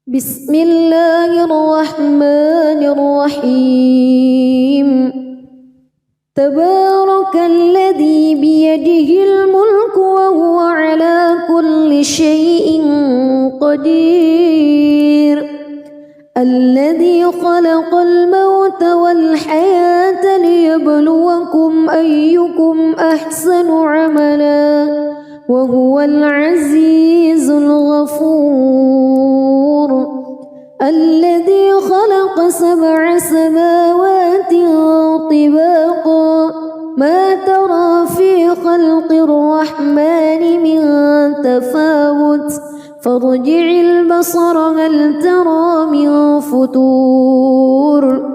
بسم الله الرحمن الرحيم تبارك الذي بيده الملك وهو على كل شيء قدير الذي خلق الموت والحياة ليبلوكم أيكم أحسن عملا وهو العزيز الغفور الذي خلق 7 سماوات طباقا ما ترى في خلق الرحمن من تفاوت فارجع البصر هل ترى من فتور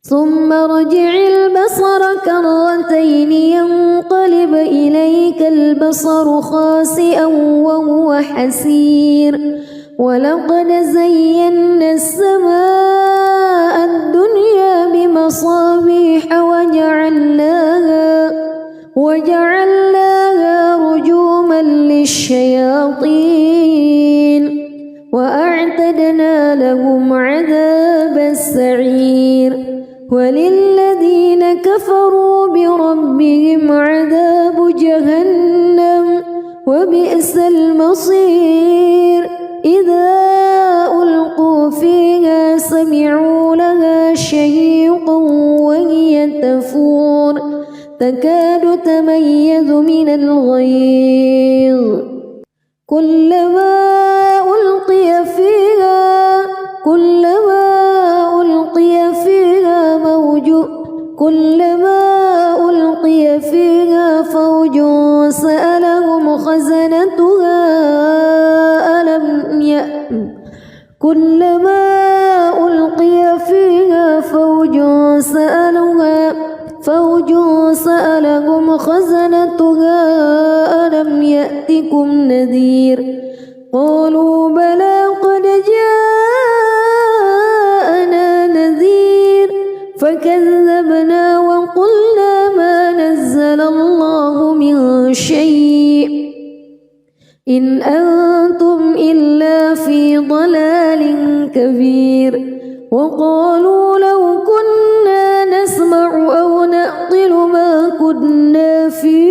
ثم ارجع البصر كرتين ينقلب إليك البصر خاسئا وهو حسير ولقد زينا السماء الدنيا بمصابيح وجعلناها رجوما للشياطين وأعتدنا لهم عذاب السعير وللذين كفروا بربهم عذاب جهنم وبئس المصير إذا ألقوا فيها سمعوا لها شهيقا وهي تفور تكاد تميز من الغيظ كلما ألقي فيها فوج سألهم خزنتها ألم يأتكم نذير قالوا بلى قد جاءنا نذير فكذبنا وقلنا ما نزل الله من شيء إن أنتم إلا في ضلال كبير وقالوا لو كنا نسمع أو نعقل ما كنا في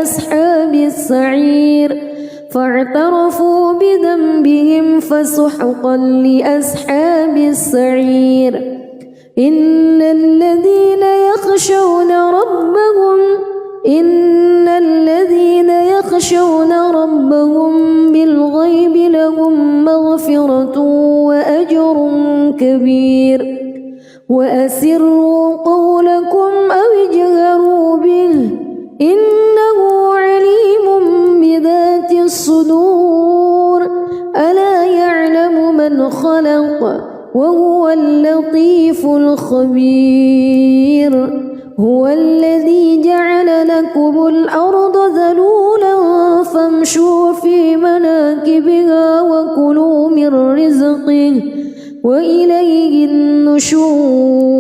أصحاب السعير فاعترفوا بذنبهم فسحقا لأصحاب السعير إن الذين يخشون ربهم بالغيب لهم مغفرة وأجر كبير وأسروا قولكم أو اجهروا به إنه عليم بذات الصدور ألا يعلم من خلق وهو اللطيف الخبير هو الذي جعل لكم الأرض ذلولا فامشوا في مناكبها وكلوا من رزقه وإليه النشور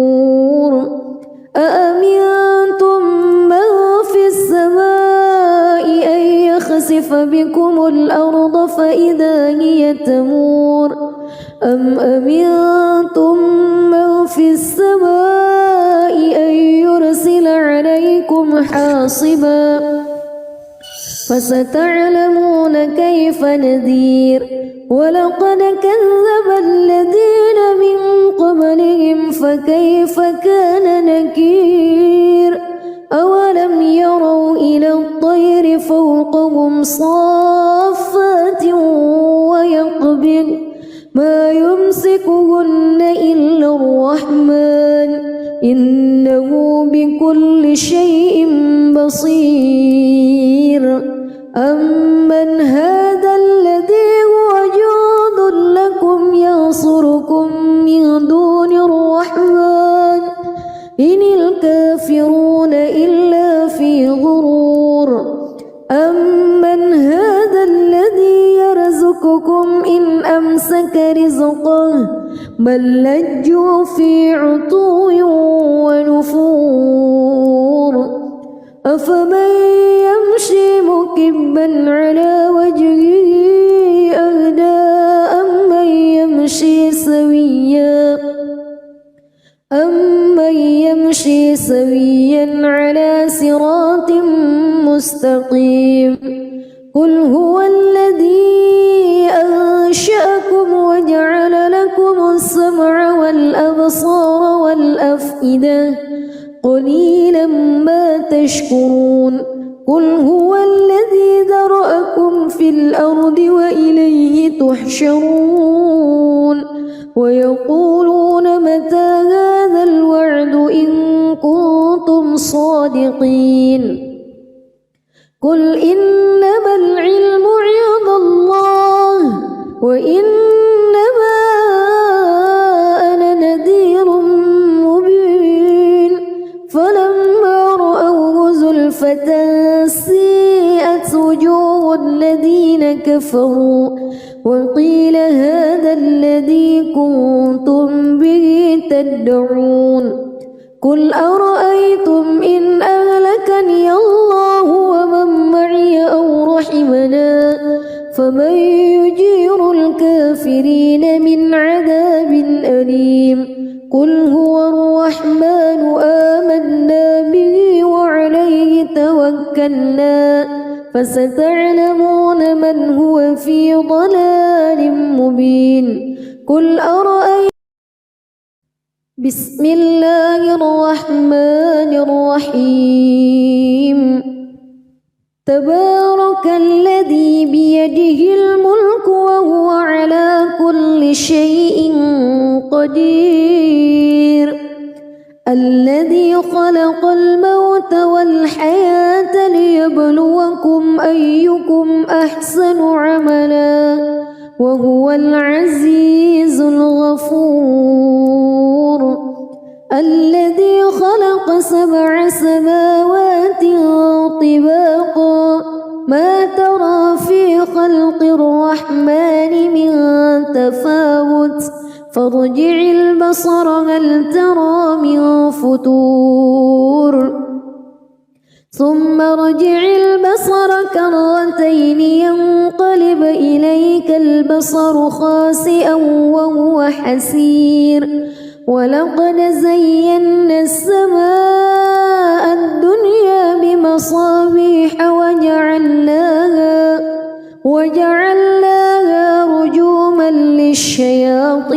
أأمنتم من في السماء أن يخسف بكم الأرض فإذا هي تمور أم أمنتم من في السماء أن يرسل عليكم حاصبا فستعلمون كيف نذير ولقد كذب الذين من قبلهم فكيف كان نكير أولم يروا إلى الطير فوقهم صافات ويقبض ما يمسكهن إلا الرحمن إنه بكل شيء بصير أمن هذا الذي هو جند لكم ينصركم من دون الرحمن إن الكافرون إلا في غرور أمن هذا الذي يرزقكم إن أمسك رزقه بل لجوا في عتو ونفور أفمن يمشي مكبا على وجهه أهدى سويا على صراط مستقيم قل هو الذي أنشأكم وجعل لكم السمع والأبصار والأفئدة قليلا ما تشكرون قل هو الذي ذرأكم في الأرض وإليه تحشرون ويقولون متى هذا الوعد إن كنتم صادقين قل إنما العلم عند الله وإنما أنا نذير مبين فلما رأوه زلفة سيئت وجوه الذين كفروا وقيل هذا الذي كنتم به تدعون قل أرأيتم إن أهلكني الله ومن معي أو رحمنا فمن يجير الكافرين من عذاب أليم قل هو الرحمن آمنا به وعليه توكلنا فستعلمون من هو في ضلال مبين قل أرأيتم بسم الله الرحمن الرحيم تبارك الذي بيده الملك وهو على كل شيء قدير الذي خلق الموت والحياة ليبلوكم أيكم أحسن عملا وهو العزيز الغفور الذي خلق 7 سماوات طباقا ما ترى في خلق الرحمن من تفاوت فارجع البصر هل ترى من فتور ثم ارجع البصر كرتين ينقلب إليك البصر خاسئا وهو حسير ولقد زينا السماء الدنيا بمصابيح وجعلناها رجوما للشياطين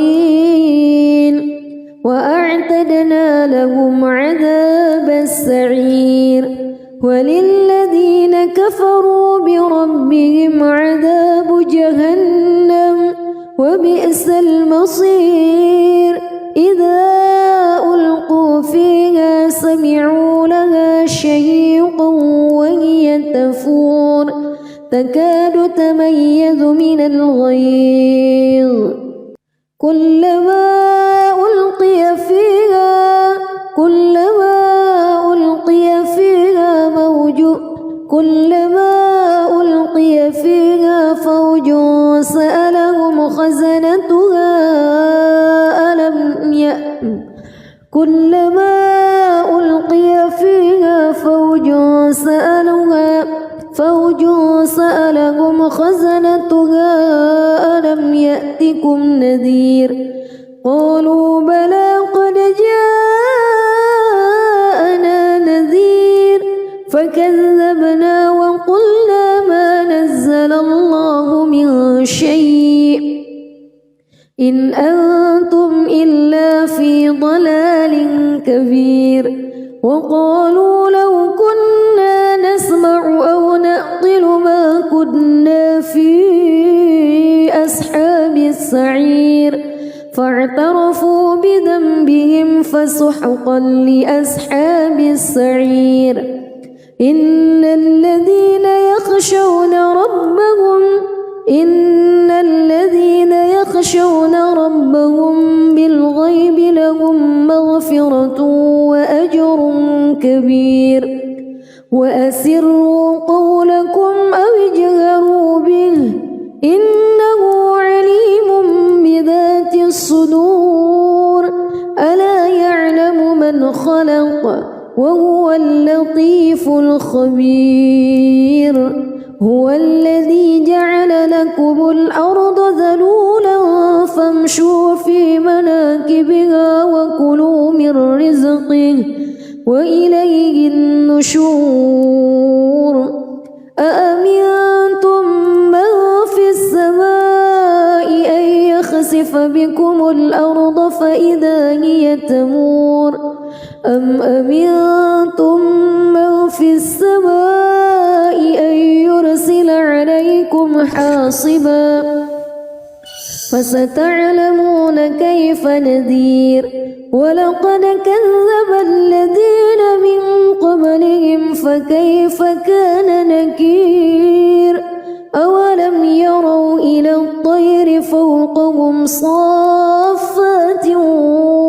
وأعتدنا لهم عذاب السعير وللذين كفروا بربهم عذاب جهنم وبئس المصير إذا ألقوا فيها سمعوا لها شهيقا وهي تفور تكاد تميز من الغيظ كلما ألقي فيها فوج سألهم خزنتها كلما ألقي فيها فوج سألهم خزنتها ألم يأتكم نذير قالوا بلى قد جاءنا نذير فكذبنا وقلنا ما نزل الله من شيء إن أنتم إلا في ضلال كبير وقالوا لو كنا نسمع أو نعقل ما كنا في أصحاب السعير فاعترفوا بذنبهم فسحقا لأصحاب السعير إن الذين يخشون ربهم بالغيب لهم مغفرة وأجر كبير وأسروا قولكم أو اجهروا به إنه عليم بذات الصدور ألا يعلم من خلق وهو اللطيف الخبير هو الذي جعل لكم الأرض ذلولا فامشوا في مناكبها وكلوا من رزقه وإليه النشور أأمنتم من في السماء أن يخسف بكم الأرض فإذا هي تمور أم أمنتم من في السماء أن يرسل عليكم حاصبا فستعلمون كيف نذير ولقد كذب الذين من قبلهم فكيف كان نكير أولم يروا إلى الطير فوقهم صافات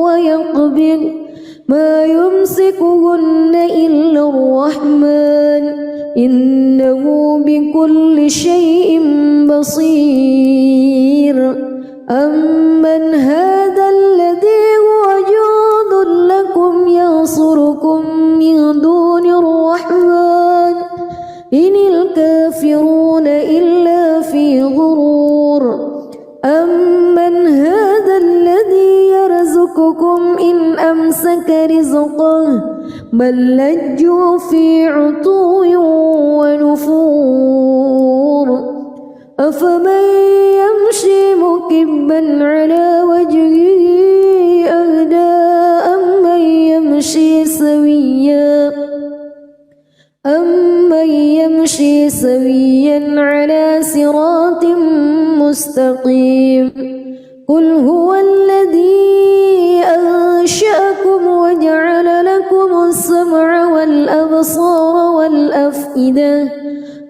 ويقبض ما يمسكهن إلا الرحمن إنه بكل شيء بصير أمن هذا الذي هو جند لكم ينصركم من دون الرحمن إن الكافرون إلا في غرور أمن هذا الذي يرزقكم إن أمسك رزقه بل لجوا في عتو ونفور أفمن يمشي مكبا على وجهه أهدى أمن يمشي سويا على صراط مستقيم قل هو الذي أنشأكم وجعل لكم السمع والأبصار والأفئدة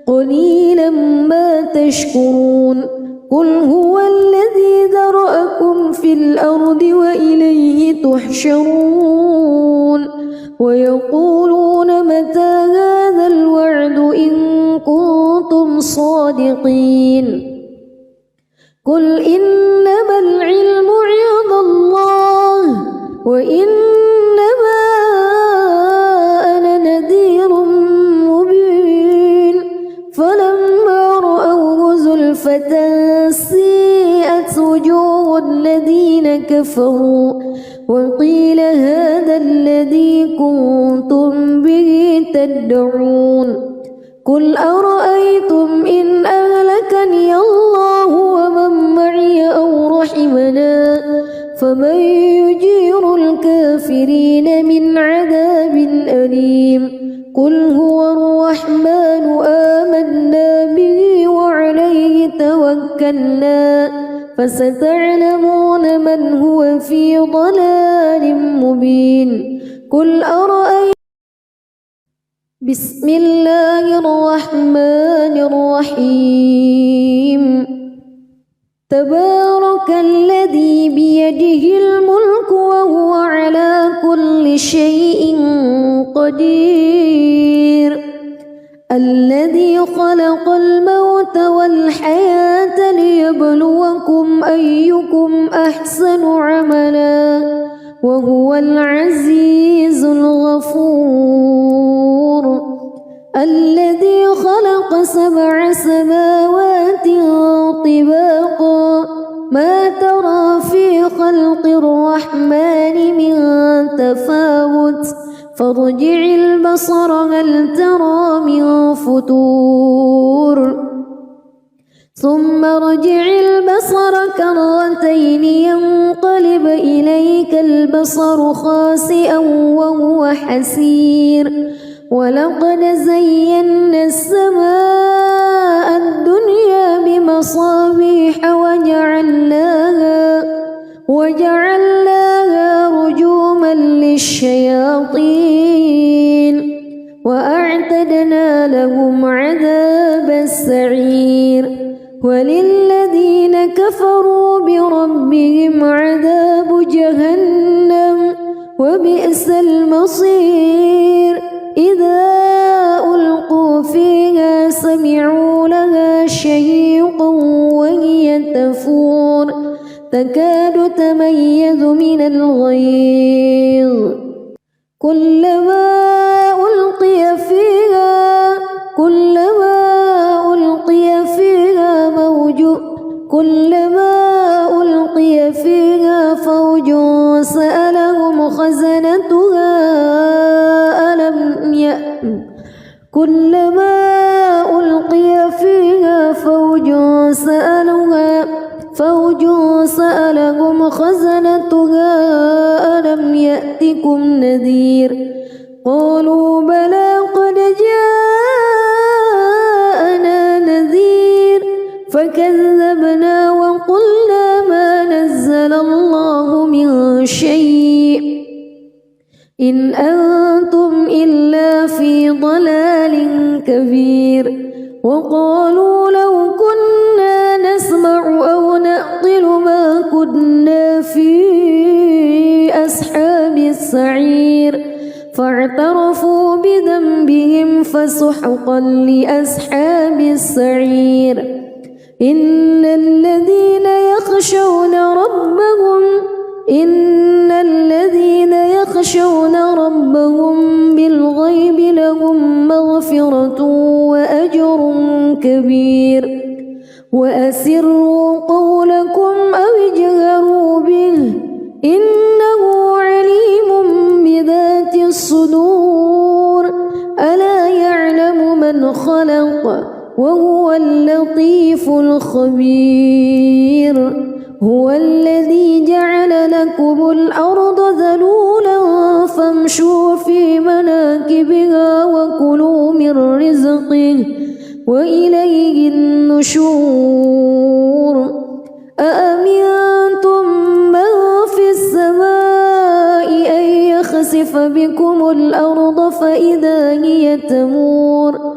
قليلا ما تشكرون قل هو الذي ذرأكم في الأرض وإليه تحشرون ويقولون متى هذا الوعد إن كنتم صادقين قل إنما العلم عند الله وإنما أنا نذير مبين فلما رأوه زلفة سيئت وجوه الذين كفروا وقيل هذا الذي كنتم به تدعون قل أرأيتم إن أهلكني الله ومن معي أو رحمنا فمن يجير الكافرين من عذاب أليم قل هو الرحمن آمنا به وعليه توكلنا فستعلمون من هو في ضلال مبين قل أرأيتم بسم الله الرحمن الرحيم تبارك الذي بيده الملك وهو على كل شيء قدير الذي خلق الموت والحياة ليبلوكم أيكم أحسن عملا وهو العزيز الغفور الذي خلق 7 سماوات طباقا ما ترى في خلق الرحمن من تفاوت فارجع البصر هل ترى من فتور ثم ارجع البصر كرتين ينقلب إليك البصر خاسئا وهو حسير ولقد زينا السماء الدنيا بمصابيح وجعلناها رجوما للشياطين وأعتدنا لهم عذاب السعير وللذين كفروا بربهم عذاب جهنم وبئس المصير إذا ألقوا فيها سمعوا لها شهيقا وهي تفور تكاد تميز من الغيظ كلما ألقي فيها فوج سألهم خزنتها يصلوها فوج سألهم خزنتها ألم يأتكم نذير قالوا بلى قد جاءنا نذير فكذبنا وقلنا ما نزل الله من شيء إن أنتم إلا في ضلال كبير وقالوا لو كنا نسمع أو نعقل ما كنا في أصحاب السعير فاعترفوا بذنبهم فسحقا لأصحاب السعير إن الذين يخشون ربهم بالغيب لهم مغفرة وأجر كبير وأسروا قولكم أو اجهروا به إنه عليم بذات الصدور ألا يعلم من خلق وهو اللطيف الخبير هو الذي جعل لكم الأرض ذلولا فامشوا في مناكبها وكلوا من رزقه وإليه النشور أأمنتم من في السماء أن يخسف بكم الأرض فإذا هي تمور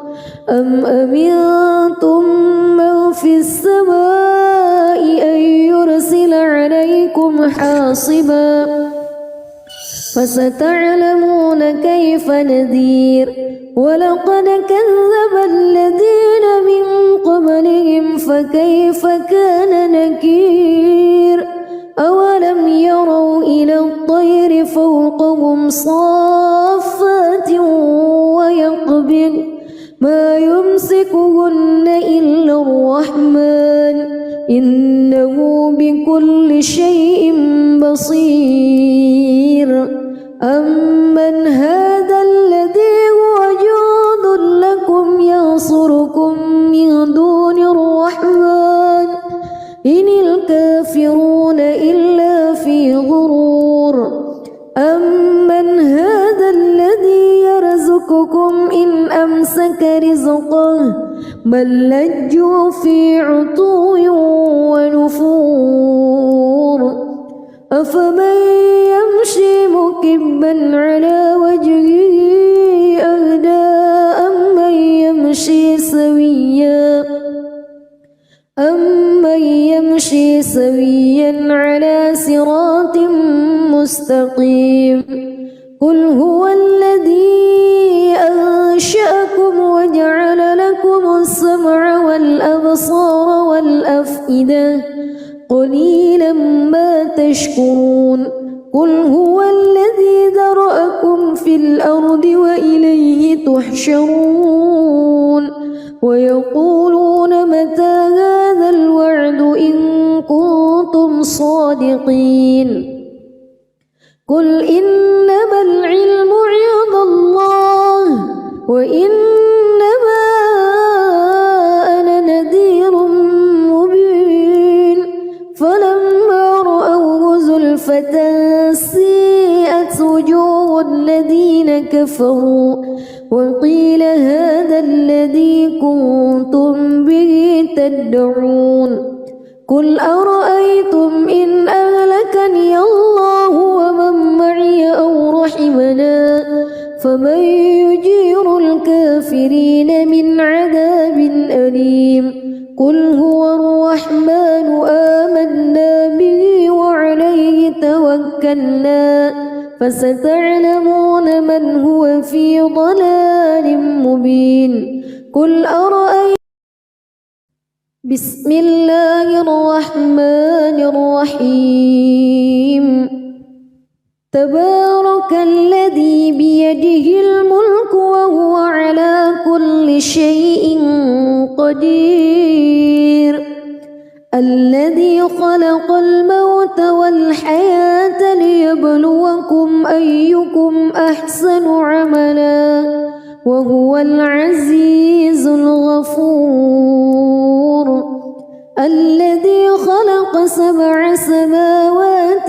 أم أمنتم من في السماء أن يرسل عليكم حاصبا فستعلمون كيف نذير ولقد كذب الذين من قبلهم فكيف كان نكير أولم يروا إلى الطير فوقهم صافات ويقبض ما يمسكهن إلا الرحمن إنه بكل شيء بصير أمن هذا الذي هو جند لكم ينصركم من دون الرحمن إن الكافرون إلا في غرور أمن هذا الذي يرزقكم إن أمسك رزقه بل لجوا في عتو ونفور أفمن يمشي مكبا على وجهه أهدى أمن يمشي سويا على صراط مستقيم قل هو الذي أنشأكم وجعل لكم السمع والأبصار والأفئدة قليلا ما تشكرون قل هو الذي ذرأكم في الأرض وإليه تحشرون ويقولون متى هذا الوعد إن كنتم صادقين قل إنما العلم عند الله وإنما أنا نذير مبين فلما رأوه زلفة سيئت وجوه الذين كفروا وقيل هذا الذي كنتم به تدعون قل أرأيتم إن أهلكني الله ومن معي أو رحمنا فمن يجير الكافرين من عذاب أليم قل هو الرحمن آمنا به وعليه توكلنا فستعلمون من هو في ضلال مبين قل أرأيتم بسم الله الرحمن الرحيم تبارك الذي بيده الملك وهو على كل شيء قدير الذي خلق الموت والحياة ليبلوكم أيكم أحسن عملا وهو العزيز الغفور الذي خلق 7 سماوات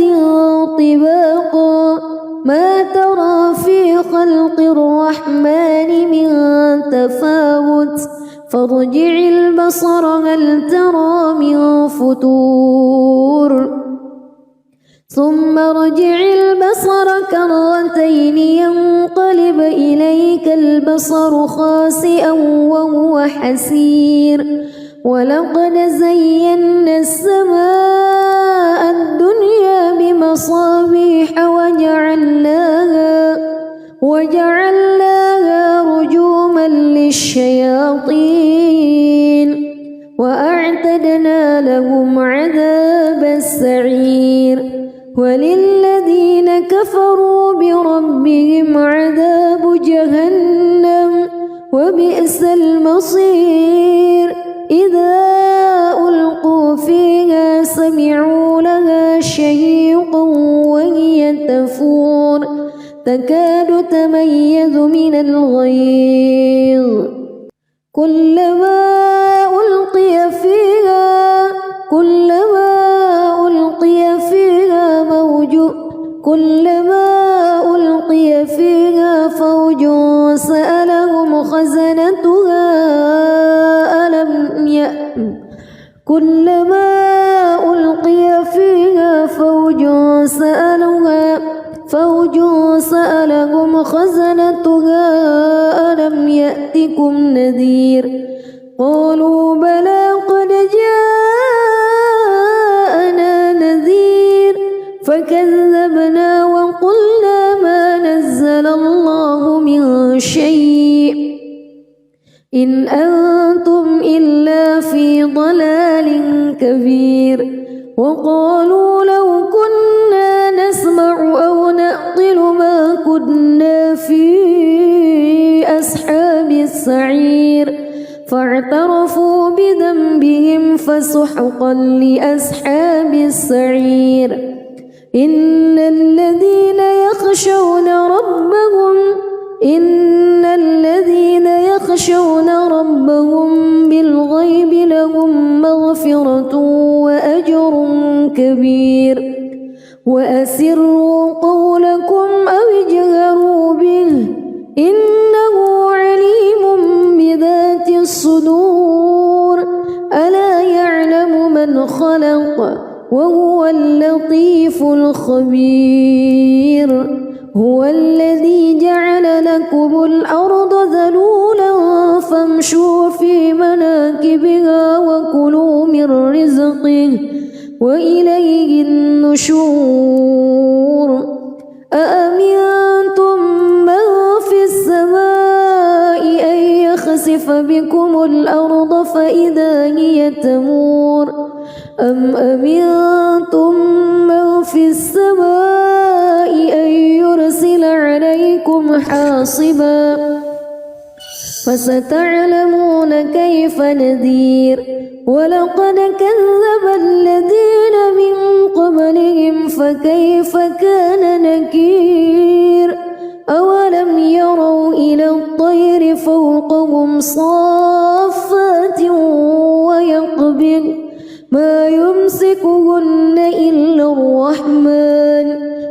طباقا ما ترى في خلق الرحمن من تفاوت فارجع البصر هل ترى من فتور ثم ارجع البصر كرتين ينقلب إليك البصر خاسئا وهو حسير ولقد زينا السماء الدنيا بمصابيح وجعلناها رجوما للشياطين وأعتدنا لهم عذاب السعير وللذين كفروا بربهم عذاب جهنم وبئس المصير إذا ألقوا فيها سمعوا لها شهيقا وهي تفور تكاد تميز من الغيظ كلما ألقي فيها فوج سألهم خزنتها ألم يأتكم نذير قالوا بلى قد جاءنا نذير فكذبنا وقلنا ما نزل الله من شيء إن أنتم إلا في ضلال كبير وقالوا لو كنا نسمع أو نعقل ما كنا في أصحاب السعير فاعترفوا بذنبهم فسحقا لأصحاب السعير إن الذين يخشون ربهم بالغيب لهم مغفرة وأجر كبير وأسروا قولكم أو اجهروا به إنه عليم بذات الصدور ألا يعلم من خلق وهو اللطيف الخبير هو الذي جعل لكم الأرض ذلولا فامشوا في مناكبها وكلوا من رزقه وإليه النشور أأمنتم من في السماء أن يخسف بكم الأرض فإذا هي تمور أم أمنتم من في السماء أن يرسل عليكم حاصبا فستعلمون كيف نذير ولقد كذب الذين من قبلهم فكيف كان نكير أولم يروا إلى الطير فوقهم صافات ويقبض ما يمسكهن إلا الرحمن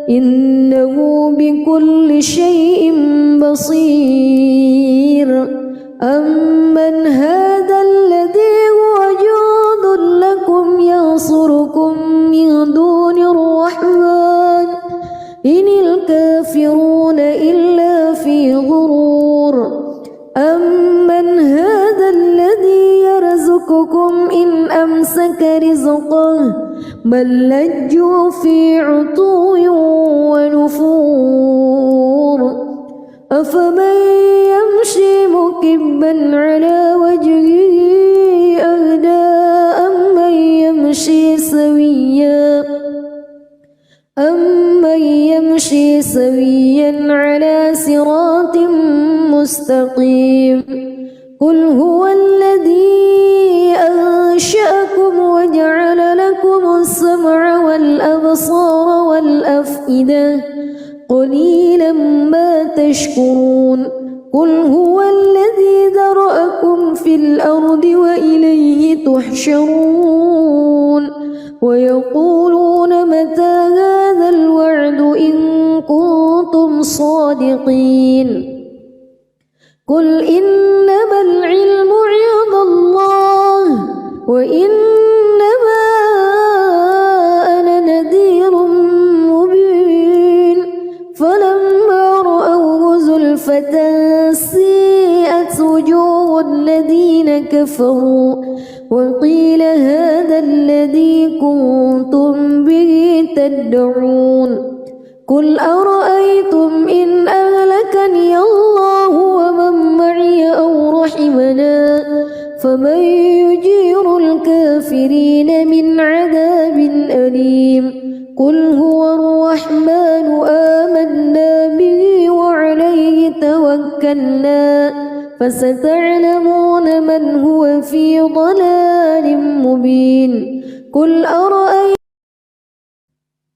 إنه بكل شيء بصير أمن هذا الذي هو جند لكم ينصركم من دون الرحمن إن الكافرون إلا في غرور أمن هذا الذي يرزقكم إن أمسك رزقه بل لجوا في عتو ونفور أفمن يمشي مكبا على وجهه أهدى أمن يمشي سويا على صراط مستقيم قل هو الذي أنشأكم وجعل لكم السمع والأبصار والأفئدة قليلا ما تشكرون قل هو الذي ذرأكم في الأرض وإليه تحشرون الصادقين قل إنما العلم عند الله وإنما أنا نذير مبين فلما رأوه زلفة سيئت وجوه الذين كفروا وقيل هذا الذي كنتم به تدعون قل أرأيتم إن أهلكني الله ومن معي أو رحمنا فمن يجير الكافرين من عذاب أليم قل هو الرحمن آمنا به وعليه توكلنا فستعلمون من هو في ضلال مبين قل أرأيتم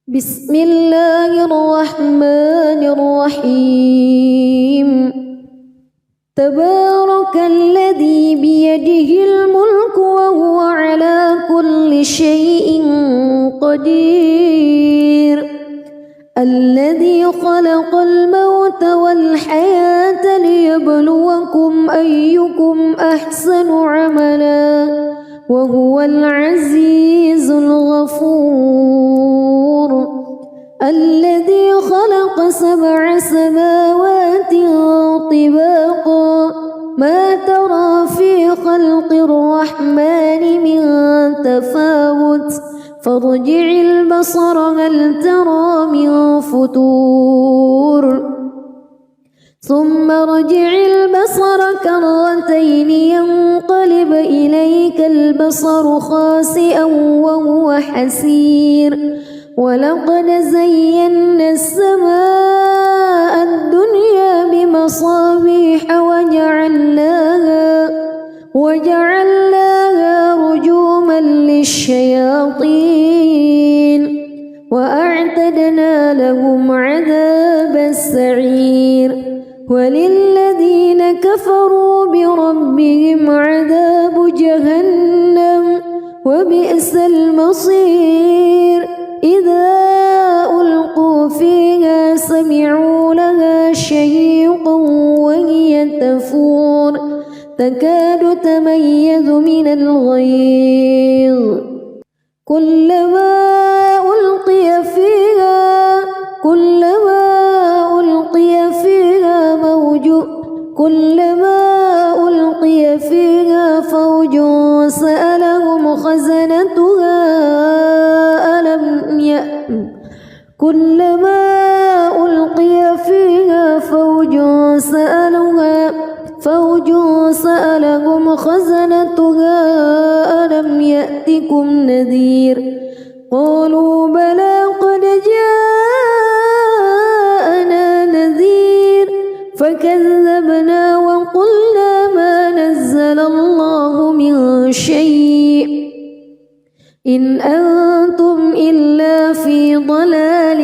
بسم الله الرحمن الرحيم تبارك الذي بيده الملك وهو على كل شيء قدير الذي خلق الموت والحياة ليبلوكم أيكم أحسن عملا وهو العزيز الغفور الذي خلق 7 سماوات طباقا ما ترى في خلق الرحمن من تفاوت فارجع البصر هل ترى من فتور ثم ارجع البصر كرتين ينقلب إليك البصر خاسئا وهو حسير ولقد زينا السماء الدنيا بمصابيح وجعلناها رجوما للشياطين وأعتدنا لهم عذاب السعير وللذين كفروا بربهم عذاب جهنم وبئس المصير إذا ألقوا فيها سمعوا لها شهيقا وهي تفور تكاد تميز من الغيظ كلما ألقي فيها فوج سألهم خزنتها ألم يأتكم نذير قالوا بلى قد جاءنا نذير فكذبنا وقلنا ما نزل الله من شيء إن أنتم إلا في ضلال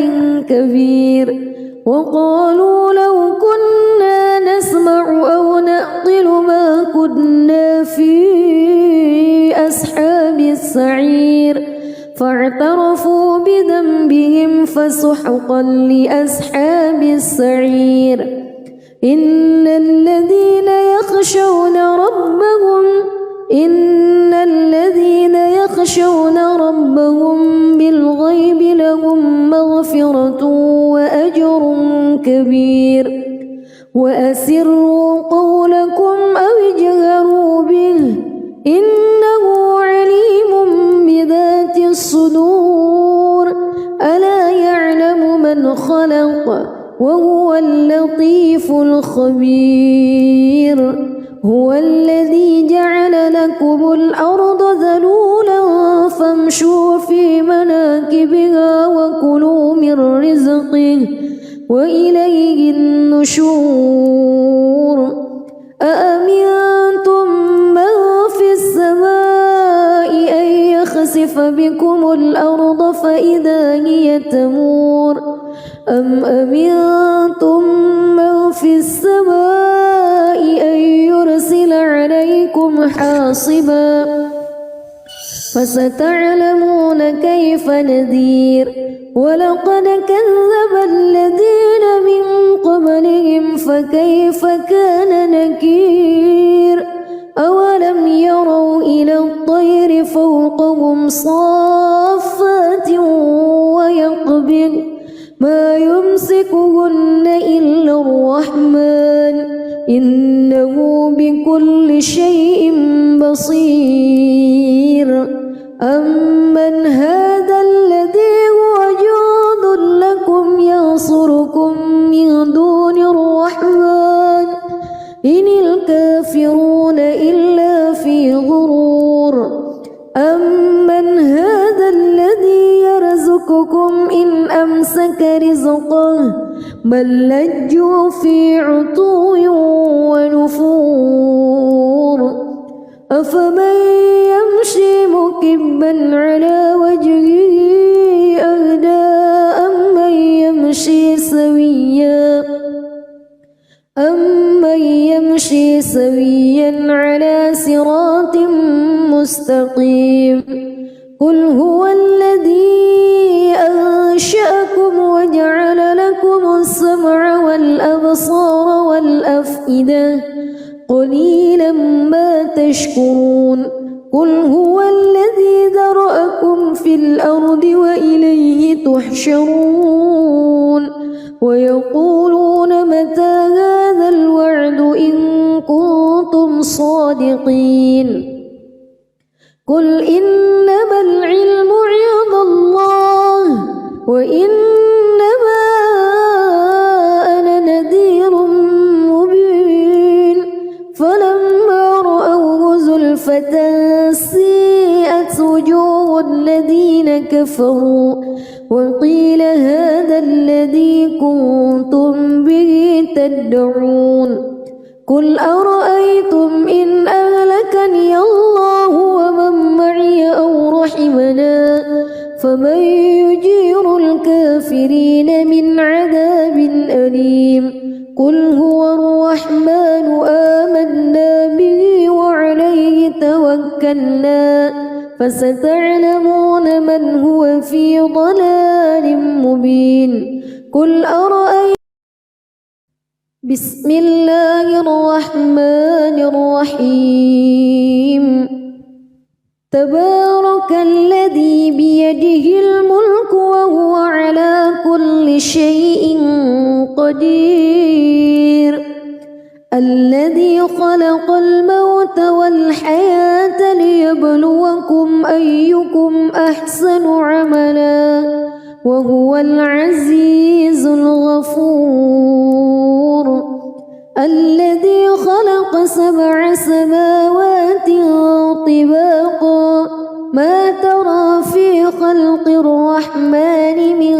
كبير وقالوا لو كنا نسمع أو نعقل ما كنا في أصحاب السعير فاعترفوا بذنبهم فسحقا لأصحاب السعير إن الذين يخشون ربهم بالغيب لهم مغفرة وأجر كبير وأسروا قولكم أو اجهروا به إنه عليم بذات الصدور ألا يعلم من خلق وهو اللطيف الخبير هو الذي جعل لكم الأرض ذلولا فامشوا في مناكبها وكلوا من رزقه وإليه النشور أأمنتم من في السماء أن يخسف بكم الأرض فإذا هي تمور أم أمنتم من في السماء أن يرسل عليكم حاصبا فستعلمون كيف نذير ولقد كذب الذين من قبلهم فكيف كان نكير أولم يروا إلى الطير فوقهم صافات ويقبض ما يمسكهن إلا الرحمن إنه بكل شيء بصير أمن هذا الذي هو جند لكم ينصركم من دون الرحمن إن الكافرون إلا في غرور أمن هذا الذي يرزقكم إن أمسك رزقه بل لجوا في عتو ونفور أفمن يمشي مكبا على وجهه أهدى أمن يمشي سويا على صراط مستقيم قل هو الذي أنشأكم وجعل لكم السمع والأبصار والأفئدة قليلا ما تشكرون قل هو الذي ذرأكم في الأرض وإليه تحشرون ويقولون متى هذا الوعد إن كنتم صادقين قل إنما العلم عند الله وإنما أنا نذير مبين فلما رأوه زلفة سيئت وجوه الذين كفروا وقيل هذا الذي كنتم به تدعون قل أرأيتم إن أهلكني الله ومن معي أو رحمنا فمن يجير الكافرين من عذاب أليم قل هو الرحمن آمنا به وعليه توكلنا فستعلمون من هو في ضلال مبين قل أرأيتم بسم الله الرحمن الرحيم تبارك الذي بيده الملك وهو على كل شيء قدير الذي خلق الموت والحياة ليبلوكم أيكم أحسن عملا وهو العزيز الغفور الذي خلق 7 سماوات طباقا ما ترى في خلق الرحمن من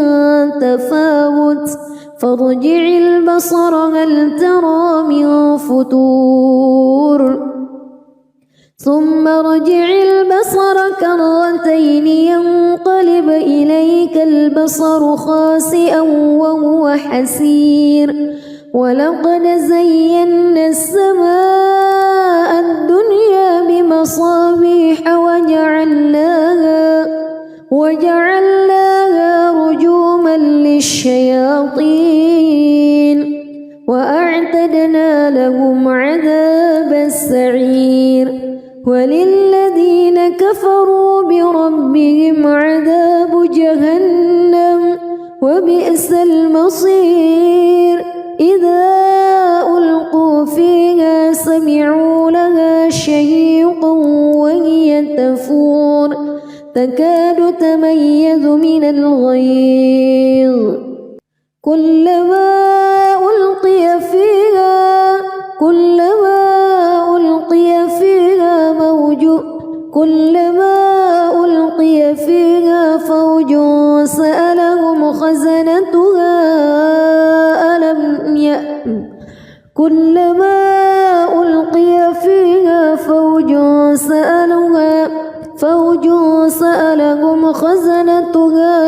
تفاوت فارجع البصر هل ترى من فتور ثم ارجع البصر كرتين ينقلب إليك البصر خاسئا وهو حسير ولقد زينا السماء الدنيا بمصابيح وجعلناها رجوما للشياطين وأعتدنا لهم عذاب السعير وللذين كفروا بربهم عذاب جهنم وبئس المصير إذا ألقوا فيها سمعوا لها شهيقا وهي تفور تكاد تميز من الغيظ كلما ألقي فيها فوج سألهم خزنتها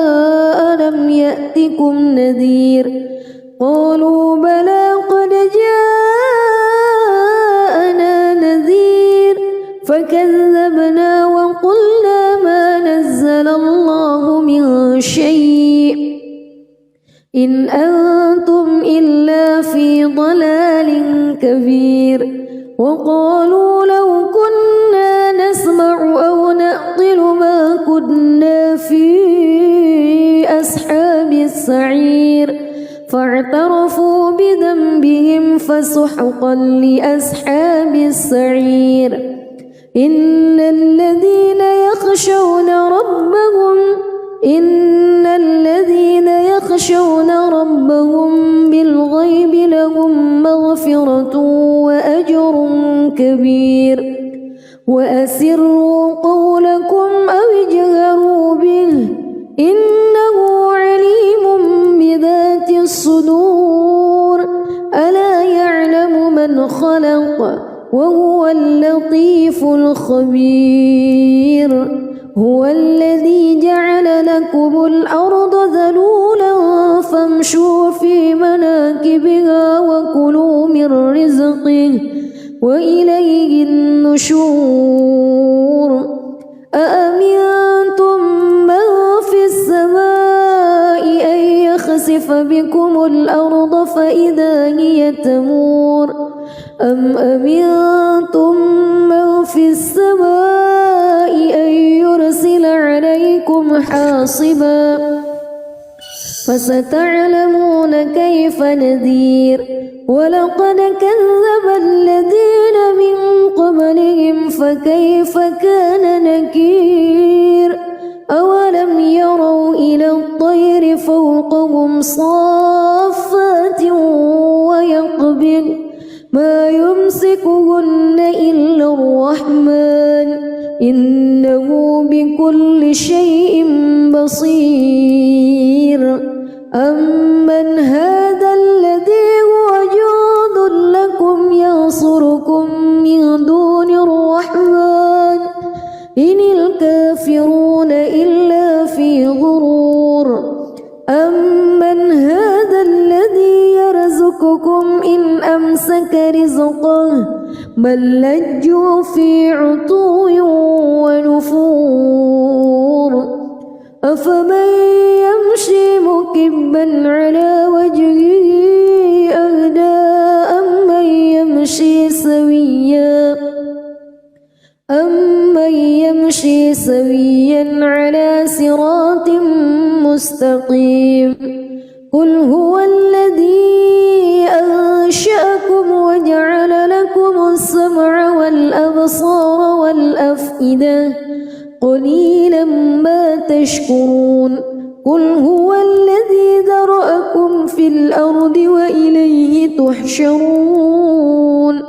ألم يأتكم نذير قالوا بلى قد جاءنا نذير فكذبنا وقلنا الله من شيء إن أنتم إلا في ضلال كبير وقالوا لو كنا نسمع أو نعقل ما كنا في أصحاب السعير فاعترفوا بذنبهم فسحقا لأصحاب السعير إن الذين يخشون ربهم بالغيب لهم مغفرة وأجر كبير وأسروا قولكم أو اجهروا به إنه عليم بذات الصدور ألا يعلم من خلق وهو اللطيف الخبير هو الذي جعل لكم الأرض ذلولا فامشوا في مناكبها وكلوا من رزقه وإليه النشور أأمنتم من في السماء أن يخسف بكم الأرض فإذا هي تمور أم أمنتم من في السماء أن يرسل عليكم حاصبا فستعلمون كيف نذير ولقد كذب الذين من قبلهم فكيف كان نكير أولم يروا إلى الطير فوقهم صافات ويقبض ما يمسكهن إلا الرحمن إنه بكل شيء بصير أمن هذا الذي هو جند لكم ينصركم من دون الرحمن إن الكافرون إلا في غرور أمن هذا الذي يرزقكم إن أمسك رزقه بل لجوا في عتو ونفور أفمن يمشي مكبا على وجهه أهدى أمن يمشي سويا على صراط مستقيم قل هو الذي أنشأكم وجعل لكم السمع والأبصار والأفئدة قليلا ما تشكرون قل هو الذي ذرأكم في الأرض وإليه تحشرون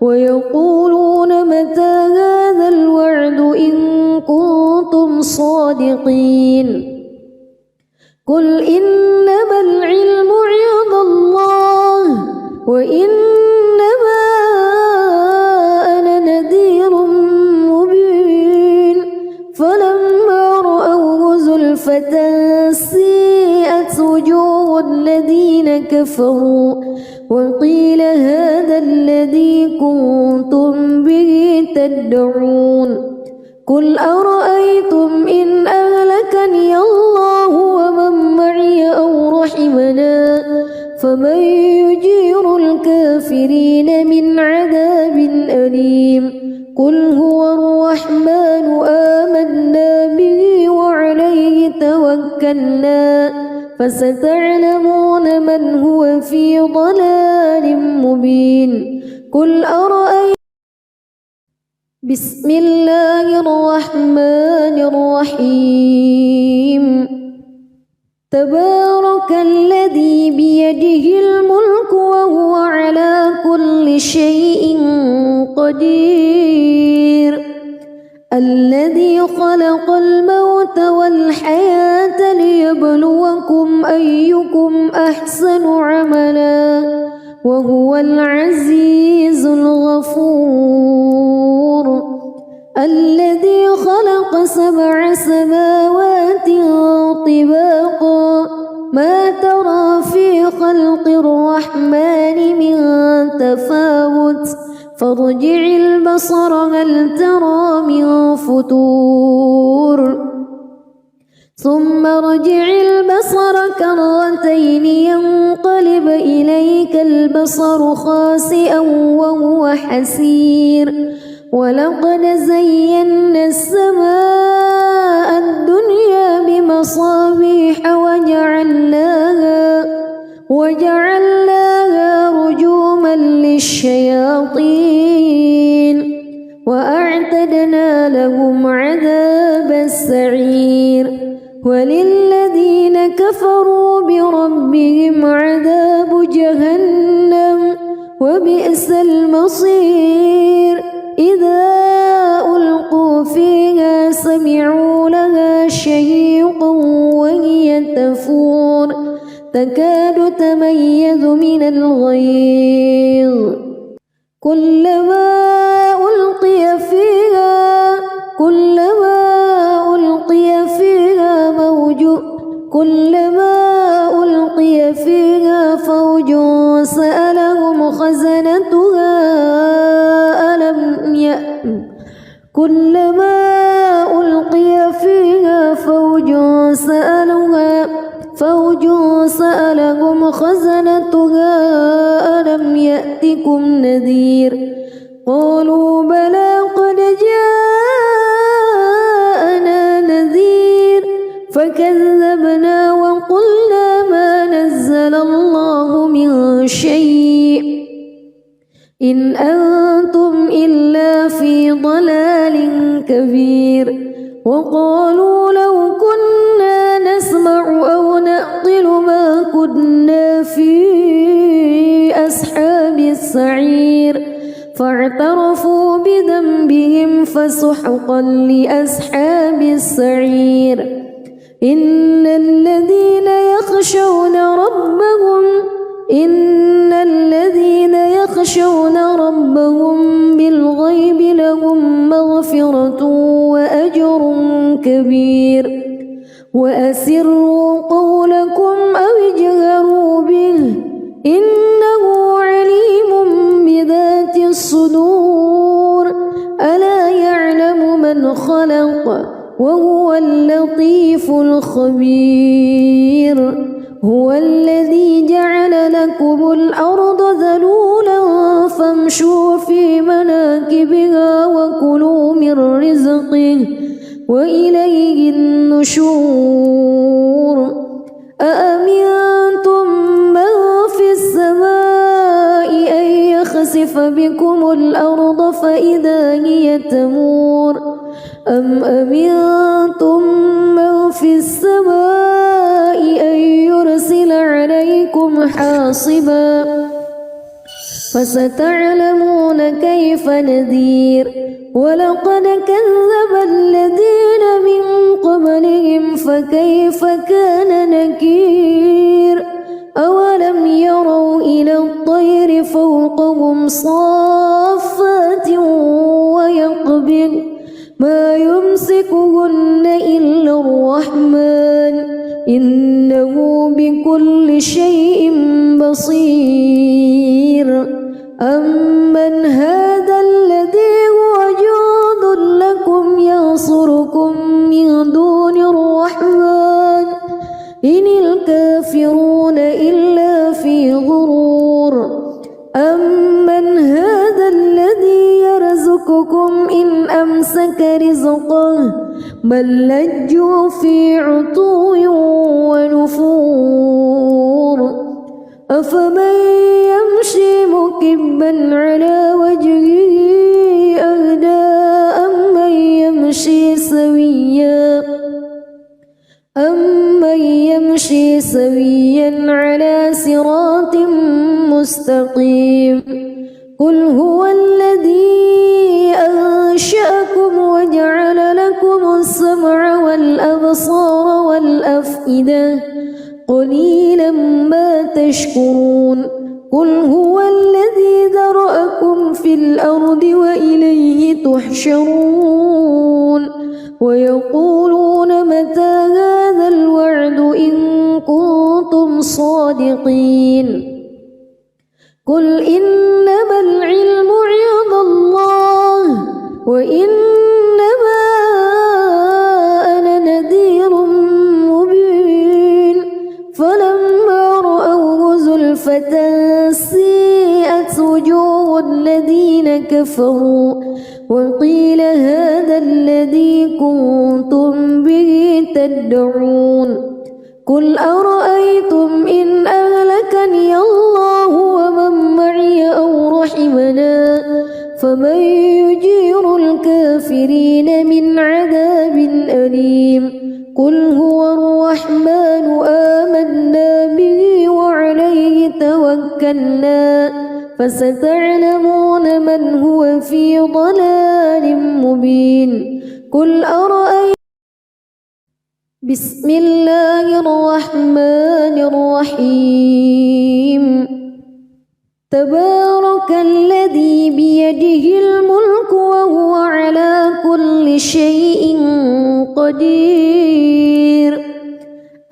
ويقولون متى هذا الوعد إن كنتم صادقين قل إنما العلم عند الله وإنما أنا نذير مبين فلما رأوه زلفة سيئت وجوه الذين كفروا وقيل هذا الذي كنتم به تدعون قل أرأيتم إن أهلكني الله ومن معي أو رحمنا فمن يجير الكافرين من عذاب أليم قل هو الرحمن آمنا به وعليه توكلنا فستعلمون من هو في ضلال مبين قل أرأيتم بسم الله الرحمن الرحيم تبارك الذي بيده الملك وهو على كل شيء قدير الذي خلق الموت والحياة ليبلوكم أيكم أحسن عملا وهو العزيز الغفور الذي خلق 7 سماوات طباقا ما ترى في خلق الرحمن من تفاوت فارجع البصر هل ترى من فتور ثم ارجع البصر كرتين ينقلب إليك البصر خاسئا وهو حسير ولقد زينا السماء الدنيا بمصابيح وجعلناها رجوما للشياطين وأعتدنا لهم عذاب السعير وللذين كفروا بربهم عذاب جهنم وبئس المصير إذا ألقوا فيها سمعوا لها شهيقا وهي تفور تكاد تميز من الغيظ كلما ألقي فيها فوج سألهم خزنتها ألم يأتكم نذير قالوا بلى قد جاءنا نذير فكذبنا وقلنا ما نزل الله من شيء إن أنتم إلا في ضلال كبير وقالوا لو كنا نسمع أو نعقل ما كنا في أصحاب السعير فاعترفوا بذنبهم فسحقا لأصحاب السعير إن الذين يخشون ربهم بالغيب لهم مغفرة وأجر كبير وأسروا قولكم أو اجهروا به إنه عليم بذات الصدور ألا يعلم من خلق وهو اللطيف الخبير هو الذي جعل لكم الأرض ذلولا فامشوا في مناكبها وكلوا من رزقه وإليه النشور أأمنتم من في السماء أن يخسف بكم الأرض فإذا هي تمور أم أمنتم من في السماء أن يرسل عليكم حاصبا فستعلمون كيف نذير ولقد كذب الذين من قبلهم فكيف كان نكير أولم يروا إلى الطير فوقهم صافات ويقبض ما يمسكهن إلا الرحمن إنه بكل شيء بصير أمن هذا الذي هو جند لكم ينصركم من دون الرحمن إن الكافرون إلا في غرور أمن هذا الذي يرزقكم إن أمسك رزقه بل لجوا في عتو ونفور أفمن يمشي مكبا على وجهه أهدى أمن يمشي سويا على صراط مستقيم قل هو الذي أنشأكم وجعل لكم السمع والأبصار والأفئدة قليلا ما تشكرون قل هو الذي ذرأكم في الأرض وإليه تحشرون ويقولون متى هذا الوعد إن كنتم صادقين قل إنما العلم عند الله وإنما أنا نذير بسمة سيئت وجوه الذين كفروا وقيل هذا الذي كنتم به تدعون قل أرأيتم إن أهلكني الله ومن معي أو رحمنا فمن يجير الكافرين من عذاب أليم قل هو الرحمن آمنا به وعليه توكلنا فستعلمون من هو في ضلال مبين قل أرأيتم بسم الله الرحمن الرحيم تبارك الذي بيده الملك وهو على كل شيء قدير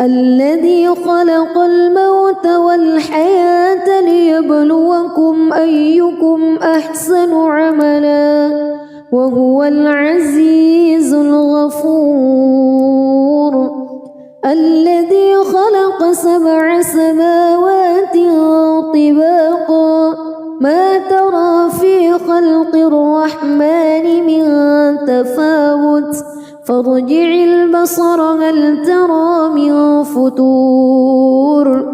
الذي خلق الموت والحياة ليبلوكم أيكم أحسن عملا وهو العزيز الغفور الذي خلق 7 سماوات طباقا ما ترى في خلق الرحمن من تفاوت فارجع البصر هل ترى من فتور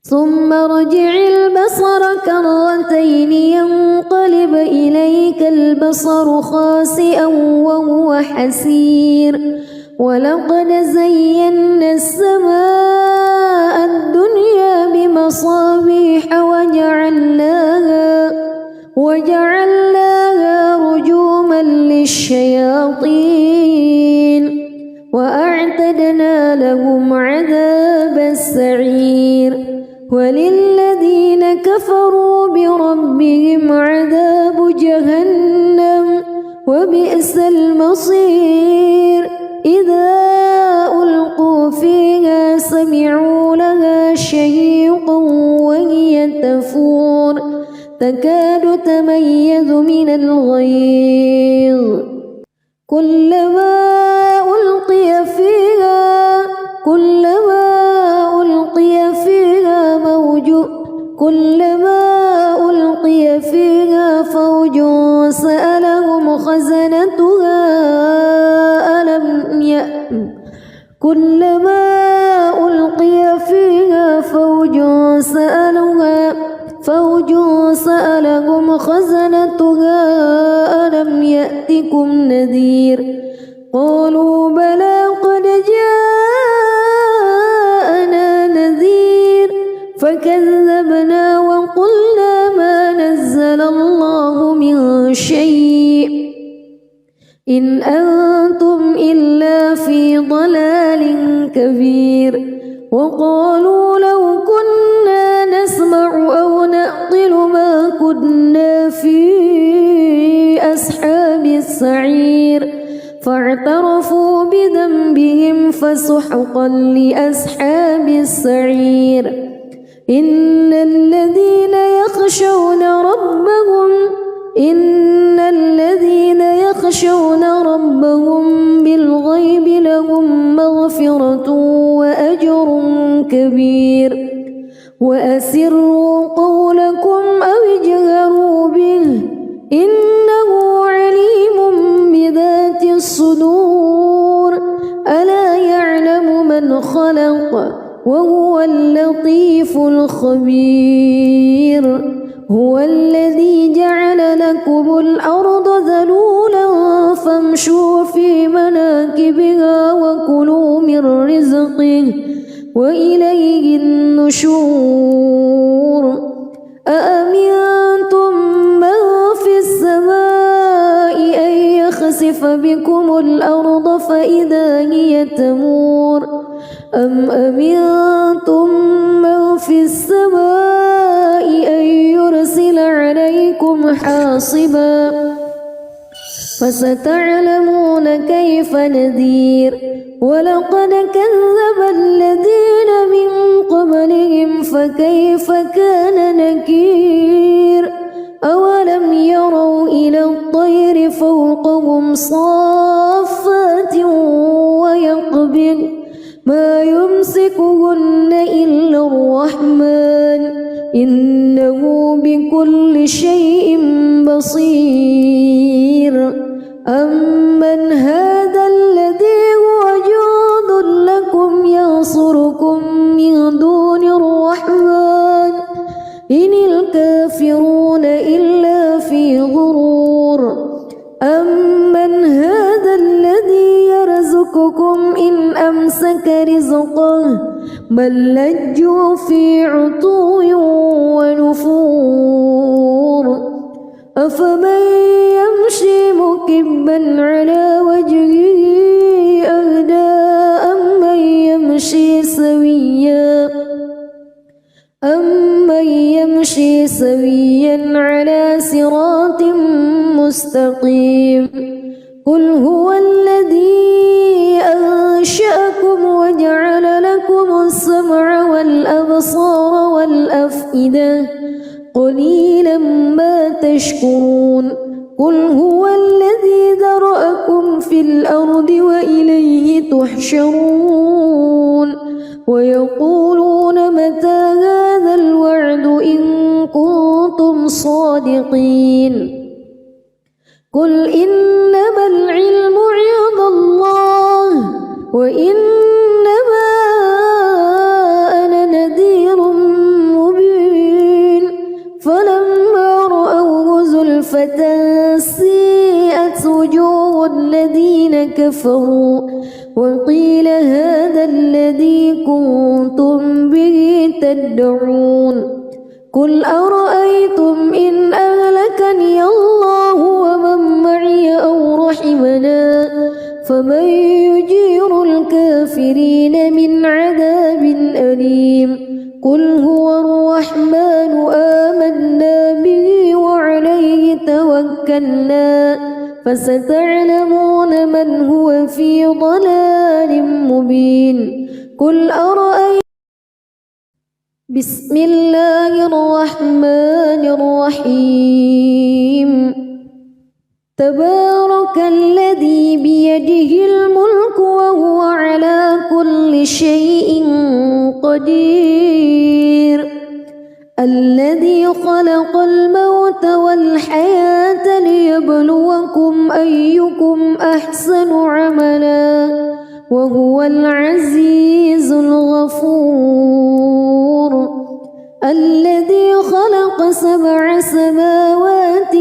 ثم ارجع البصر كرتين ينقلب إليك البصر خاسئا وهو حسير ولقد زينا السماء الدنيا بمصابيح وجعلناها رجوما للشياطين وأعتدنا لهم عذاب السعير وللذين كفروا بربهم عذاب جهنم وبئس المصير إذا ألقوا فيها سمعوا لها شهيقا وهي تفور تكاد تميز من الغيظ كلما ألقي فيها فوج سألهم خزنتها ألم يأتكم نذير قالوا بلى قد جاءنا نذير فكذبنا وقلنا ما نزل الله من شيء إن أنتم إلا في ضلال كبير وقالوا لو كنا نسمع أو نعقل ما كنا في أصحاب السعير فاعترفوا بذنبهم فسحقا لأصحاب السعير إن الذين يخشون ربهم بالغيب لهم مغفرة وأجر كبير وأسروا قولكم أو اجهروا به إنه عليم بذات الصدور ألا يعلم من خلق وهو اللطيف الخبير هو الذي جعل لكم الأرض ذلولا فامشوا في مناكبها وكلوا من رزقه وإليه النشور أأمنتم من في السماء أن يخسف بكم الأرض فإذا هي تمور أم أمنتم من في السماء أن يرسل عليكم حاصبا فستعلمون كيف نذير ولقد كذب الذين من قبلهم فكيف كان نكير أولم يروا إلى الطير فوقهم صافات ما يمسكهن إلا الرحمن إنه بكل شيء بصير أمن هذا الذي هو جند لكم ينصركم من دون الرحمن إن الكافرون إلا في غرور أمن هذا الذي يرزقكم إن أمسك رزقه بل لجوا في عتو ونفور أفمن يمشي مكبا على وجهه أهدى أمن يمشي سويا على صراط مستقيم قل هو الذي أنشأكم وجعل لكم السمع والأبصار والأفئدة قليلا ما تشكرون قل هو الذي ذرأكم في الأرض وإليه تحشرون ويقولون متى هذا الوعد إن كنتم صادقين قل إنما العلم عند الله وإنما أنا نذير مبين فلما رأوه زلفة سيئت وجوه الذين كفروا وقيل هذا الذي كنتم به تدعون قل أرأيتم إن أهلكني الله ومن معي أو رحمنا فمن يجير الكافرين من عذاب أليم قل هو الرحمن آمنا به وعليه توكلنا فستعلمون من هو في ضلال مبين قل أرأيتم بسم الله الرحمن الرحيم تبارك الذي بيده الملك وهو على كل شيء قدير الذي خلق الموت والحياة ليبلوكم أيكم أحسن عملا وهو العزيز الغفور الذي خلق 7 سماوات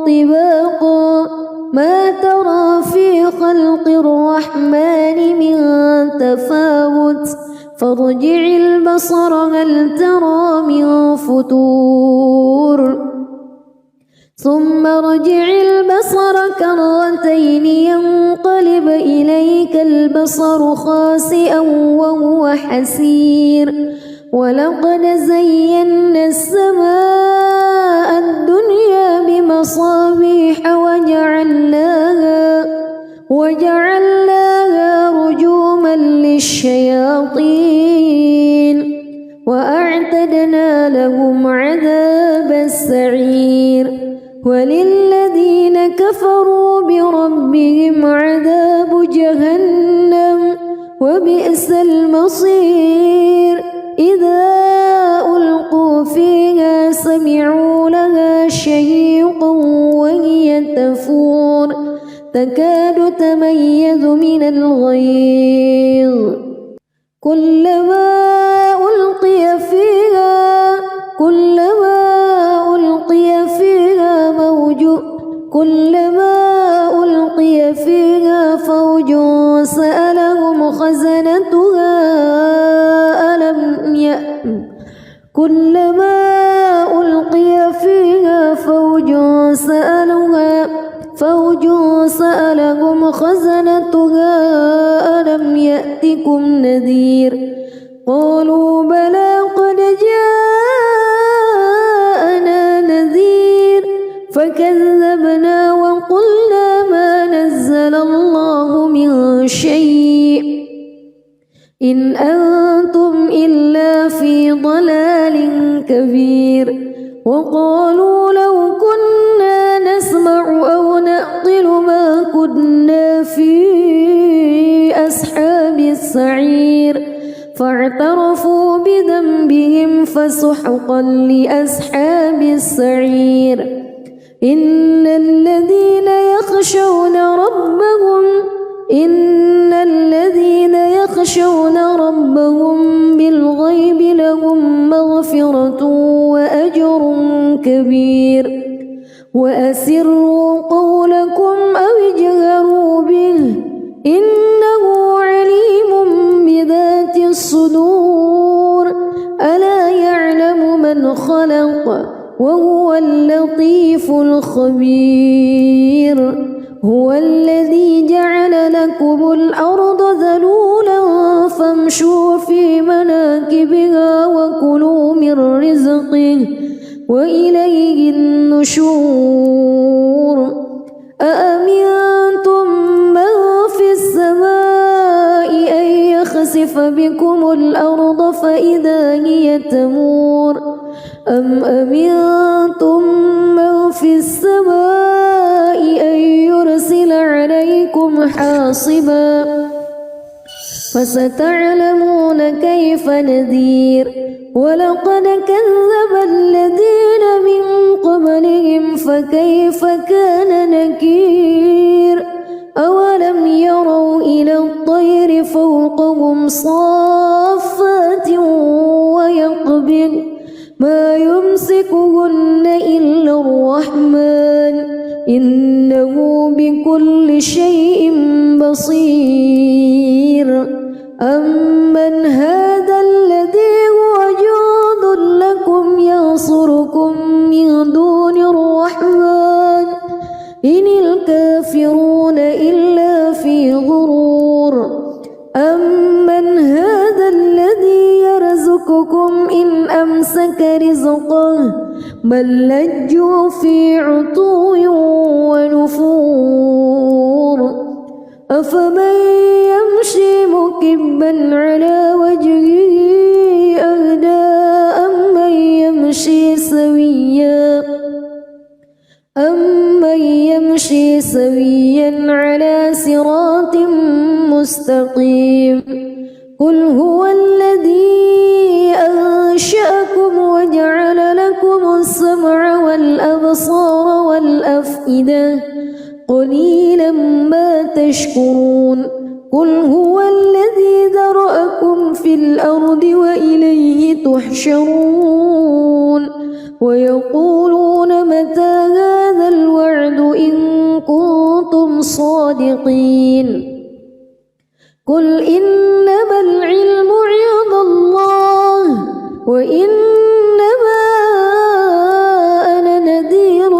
طباقا ما ترى في خلق الرحمن من تفاوت فارجع البصر هل ترى من فتور ثم ارجع البصر كرتين ينقلب إليك البصر خاسئا وهو حسير ولقد زينا السماء الدنيا بمصابيح وجعلناها رجوما للشياطين وأعتدنا لهم عذاب السعير وللذين كفروا بربهم عذاب جهنم وبئس المصير إذا ألقوا فيها سمعوا لها شهيقا وهي تفور تكاد تميز من الغيظ كلما ألقي فيها فوج سألهم خزنتها ألم يأتكم نذير قالوا بلى قد جاءنا نذير فكذبنا وقلنا ما نزل الله من شيء إن أنتم إلا في ضلال كبير وقالوا لو كنا نسمع أو نعقل ما كنا في أصحاب السعير السعير فاعترفوا بذنبهم فسحقا لأصحاب السعير إن الذين يخشون ربهم بالغيب لهم مغفرة وأجر كبير وأسروا قولكم أو اجهروا به إنه عليم بذات الصدور ألا يعلم من خلق وهو اللطيف الخبير هو الذي جعل لكم الأرض ذلولا فامشوا في مناكبها وكلوا من رزقه وإليه النشور أأمنتم من في السماء أن يخسف بكم الأرض فإذا هي تمور أم أمنتم من في السماء أن يرسل عليكم حاصبا فستعلمون كيف نذير ولقد كذب الذين من قبلهم فكيف كان نكير أولم يروا إلى الطير فوقهم صافات ويقبض ما يمسكهن إلا الرحمن إنه بكل شيء بصير أمن هذا الذي هو جند لكم ينصركم من دون الرحمن إن الكافرون إلا في غرور أمن هذا الذي يرزقكم إن أمسك رزقه بل لجوا في عتو ونفور أفمن يمشي مكبا على وجهه أهدى أمن يمشي سويا على صراط مستقيم قل هو الذي أنشأكم وجعل لكم السمع والأبصار والأفئدة قليلا ما تشكرون قل هو الذي ذرأكم في الأرض وإليه تحشرون ويقولون متى هذا الوعد إن كنتم صادقين قل إنما العلم عند الله وإنما أنا نذير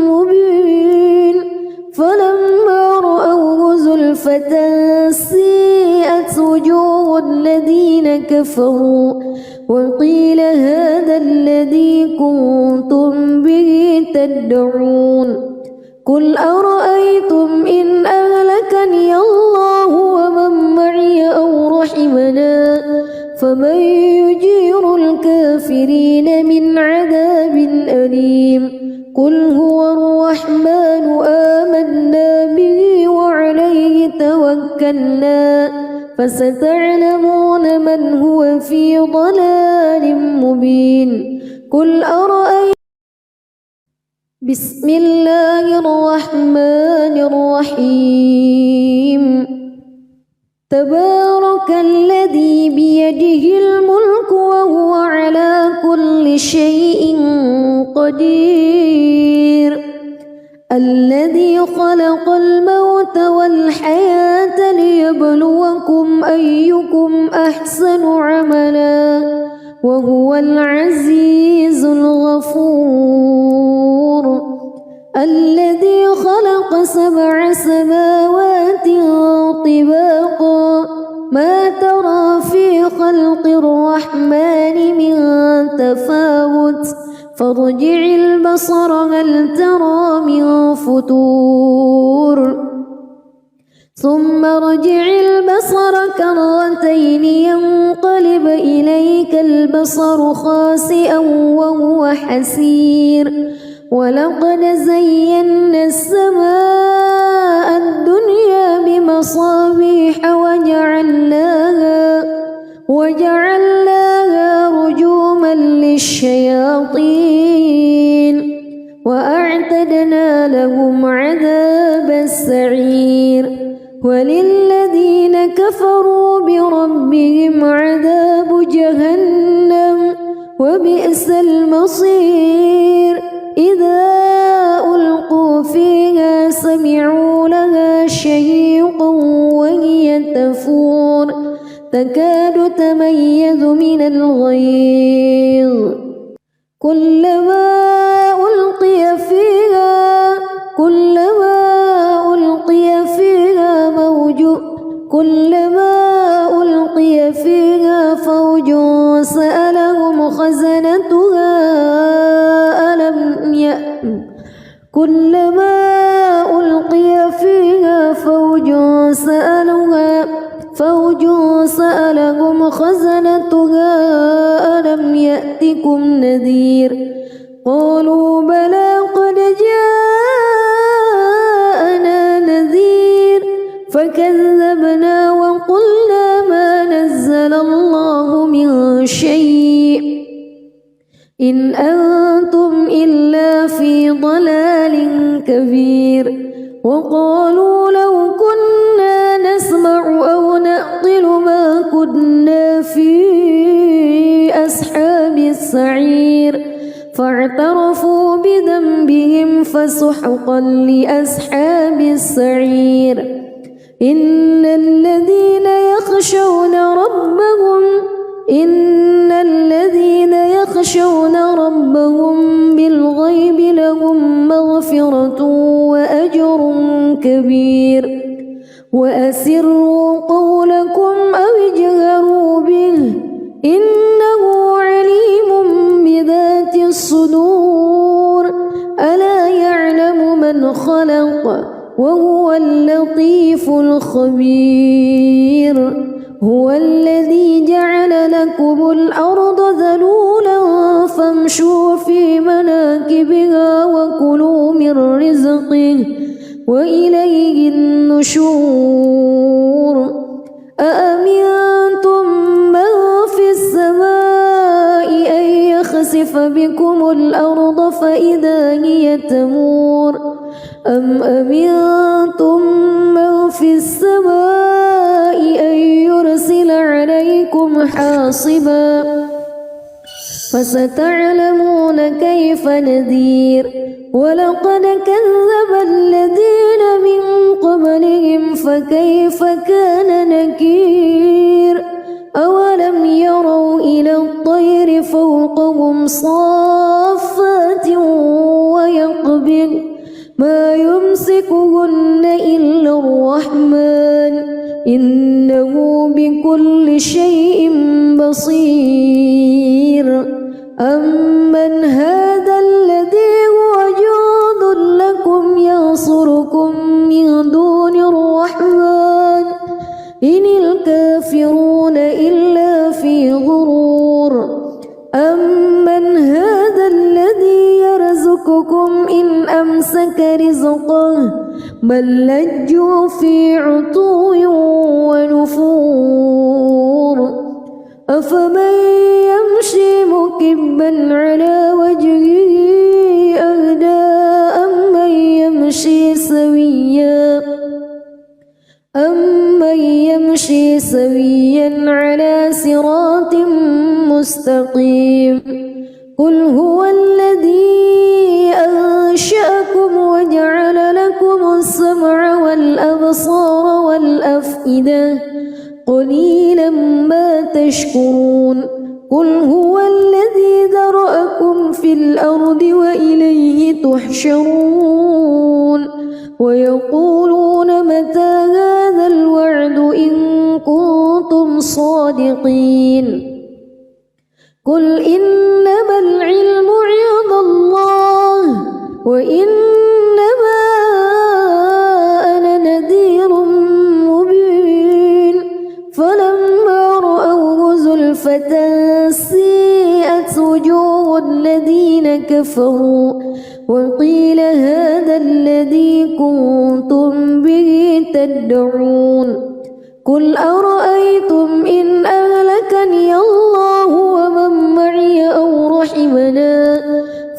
مبين فلما رأوه زلفة سيئت وجوه الذين كفروا وقيل هذا الذي كنتم به تدعون قل أرأيتم إن أهلكني الله ومن معي أو رحمنا فمن يجير الكافرين من عذاب أليم قل هو الرحمن آمنا به وعليه توكلنا فستعلمون من هو في ضلال مبين قل أرأيتم بسم الله الرحمن الرحيم تبارك الذي بيده الملك وهو على كل شيء قدير الذي خلق الموت والحياة ليبلوكم أيكم أحسن عملا وهو العزيز الغفور الذي خلق 7 سماوات طباقا ما ترى في خلق الرحمن من تفاوت فارجع البصر هل ترى من فتور ثم ارجع البصر كرتين ينقلب إليك البصر خاسئا وهو حسير ولقد زينا السماء الدنيا بمصابيح وجعلناها وجعلناها رجوما للشياطين وأعتدنا لهم عذاب السعير وللذين كفروا بربهم عذاب جهنم وبئس المصير إذا ألقوا فيها سمعوا لها شهيقا وهي تفور تكاد تميز من الغيظ كلما ألقي فيها فوج سألهم خزنتها ألم يأتكم نذير قالوا بلى قد جاءنا نذير فكذبنا وقلنا ما نزل الله من شيء إن أنتم إلا في ضلال كبير وقالوا لو كنا نسمع أو نعقل ما كنا في أصحاب السعير فاعترفوا بذنبهم فسحقا لأصحاب السعير إن الذين يخشون ربهم بالغيب لهم مغفرة وأجر كبير وأسروا قولكم أو اجهروا به إنه عليم بذات الصدور ألا يعلم من خلق وهو اللطيف الخبير هو الذي جعل لكم الأرض ذلولا فامشوا في مناكبها وكلوا من رزقه وإليه النشور أأمنتم من في السماء أن يخسف بكم الأرض فإذا هي تمور أم أمنتم من في السماء أن يرسل عليكم حاصبا فستعلمون كيف نذير ولقد كذب الذين من قبلهم فكيف كان نكير أولم يروا إلى الطير فوقهم صافات ويقبض ما يمسكهن إلا الرحمن إنه بكل شيء بصير أمن هذا الذي هو جند لكم ينصركم من دون الرحمن إن الكافرون إلا في غرور أمن هذا الذي يرزقكم إن أمسك رزقه بل لجوا في عتو ونفور أفمن يمشي مكبا على وجهه أهدى أمن يمشي سويا على صراط مستقيم قل هو الذي أنشأكم وجعل لكم السمع والأبصار والأفئدة قليلا ما تشكرون قل هو الذي ذرأكم في الأرض وإليه تحشرون ويقولون متى هذا الوعد إن كنتم صادقين قل إنما العلم عند الله وإنما أنا نذير مبين فلما رأوه زلفة سيئت وجوه الذين كفروا وقيل هذا الذي كنتم به تدعون قل أرأيتم إن أهلكني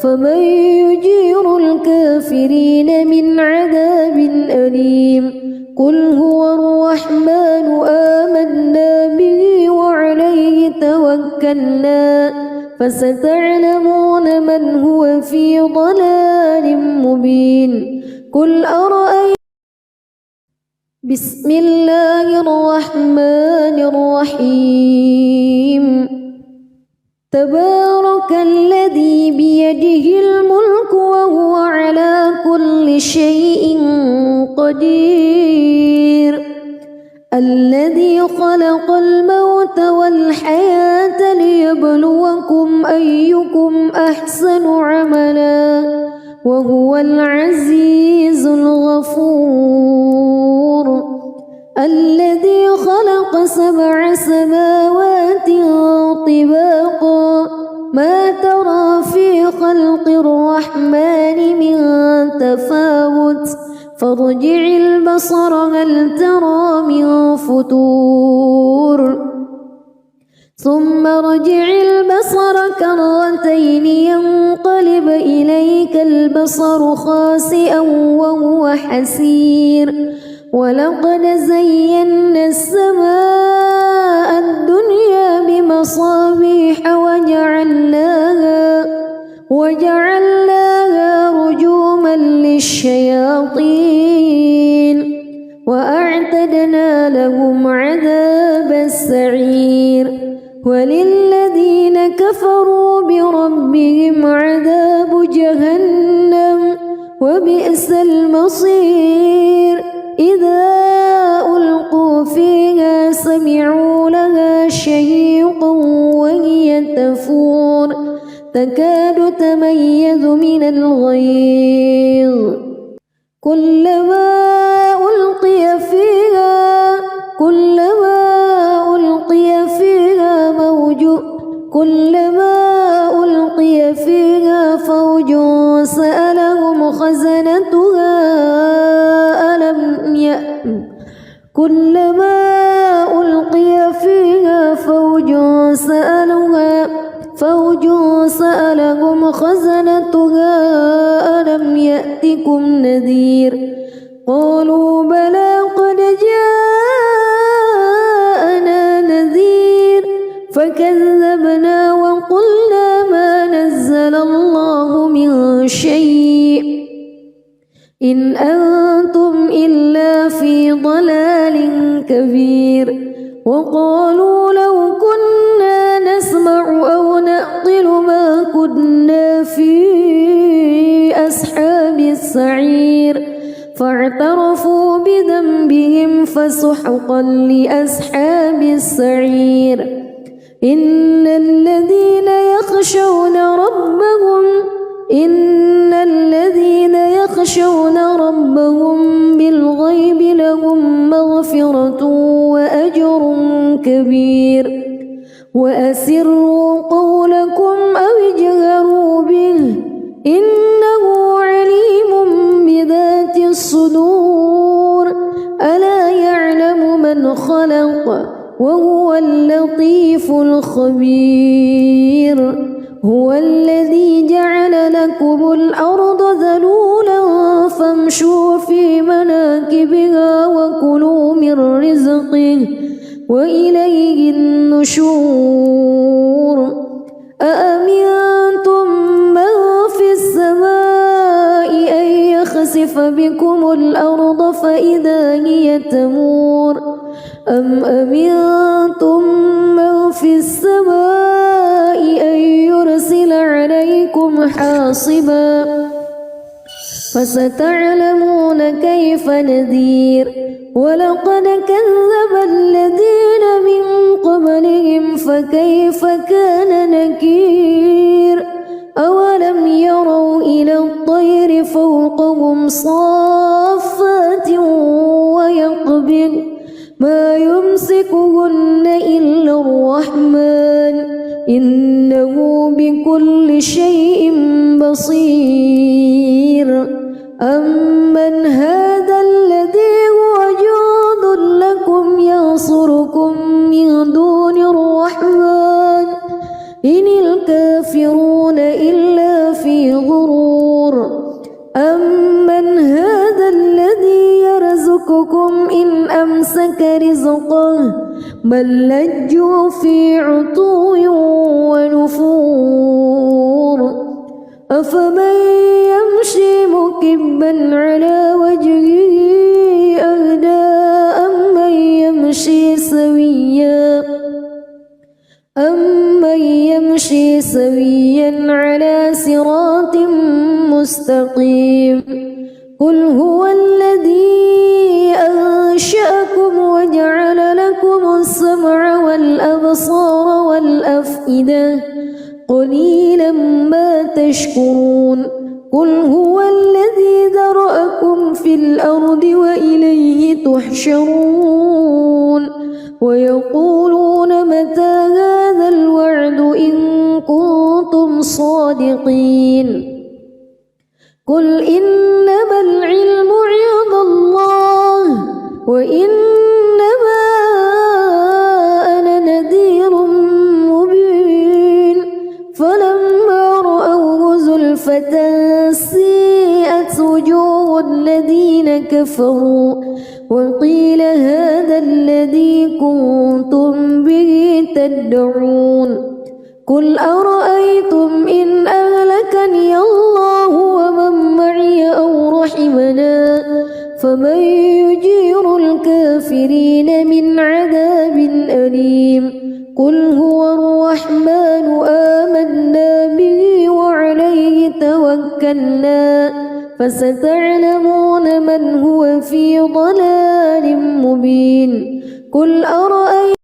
فمن يجير الكافرين من عذاب أليم قل هو الرحمن آمنا به وعليه توكلنا فستعلمون من هو في ضلال مبين قل أرأيتم بسم الله الرحمن الرحيم تبارك الذي بيده الملك وهو على كل شيء قدير الذي خلق الموت والحياة ليبلوكم أيكم أحسن عملا وهو العزيز الغفور الذي خلق 7 سماوات طباقا ما ترى في خلق الرحمن من تفاوت فارجع البصر هل ترى من فتور ثم ارجع البصر كرتين ينقلب إليك البصر خاسئا وهو حسير ولقد زينا السماء الدنيا بمصابيح وجعلناها رجوما للشياطين وأعتدنا لهم عذاب السعير وللذين كفروا بربهم عذاب جهنم وبئس المصير إذا ألقوا فيها سمعوا لها شهيقا وهي تفور تكاد تميز من الغيظ كلما ألقي فيها فوج سألهم خزنتها ألم يأتكم نذير قالوا بلى قد جاءنا نذير فكذبنا وقلنا ما نزل الله من شيء إن أنتم إلا في ضلال كبير وقالوا لو كنا نسمع أو نعقل ما كنا في أصحاب السعير فاعترفوا بذنبهم فسحقا لأصحاب السعير إن الذين يخشون ربهم بالغيب لهم مغفرة وأجر كبير وأسروا قولكم أو اجهروا به إنه عليم بذات الصدور ألا يعلم من خلق وهو اللطيف الخبير هو الذي جعل لكم الأرض ذلولا فامشوا في مناكبها وكلوا من رزقه وإليه النشور أأمنتم من في السماء أن يخسف بكم الأرض فإذا هي تمور أم أمنتم من في السماء أن يرسل عليكم حاصبا فستعلمون كيف نذير ولقد كذب الذين من قبلهم فكيف كان نكير أولم يروا إلى الطير فوقهم صافات ويقبض ما يمسكهن إلا الرحمن إنه بكل شيء بصير أمن هذا الذي هو جند لكم ينصركم من دون الرحمن إن الكافرون إلا في بل لجوا في عتو ونفور أفمن يمشي مكبا على وجهه أهدى أمن يمشي سويا على صراط مستقيم قل هو الذي أنشأكم وجعل لكم السمع والأبصار والأفئدة قليلا ما تشكرون قل هو الذي ذرأكم في الأرض وإليه تحشرون ويقولون متى هذا الوعد إن كنتم صادقين قل إنما العلم عند الله وإنما أنا نذير مبين فلما رأوه زلفة سيئت وجوه الذين كفروا وقيل هذا الذي كنتم به تدعون قل أرأيتم إن أهلكني الله ومن معي أو رحمنا فمن يجير الكافرين من عذاب أليم قل هو الرحمن آمنا به وعليه توكلنا فستعلمون من هو في ضلال مبين قل أرأيتم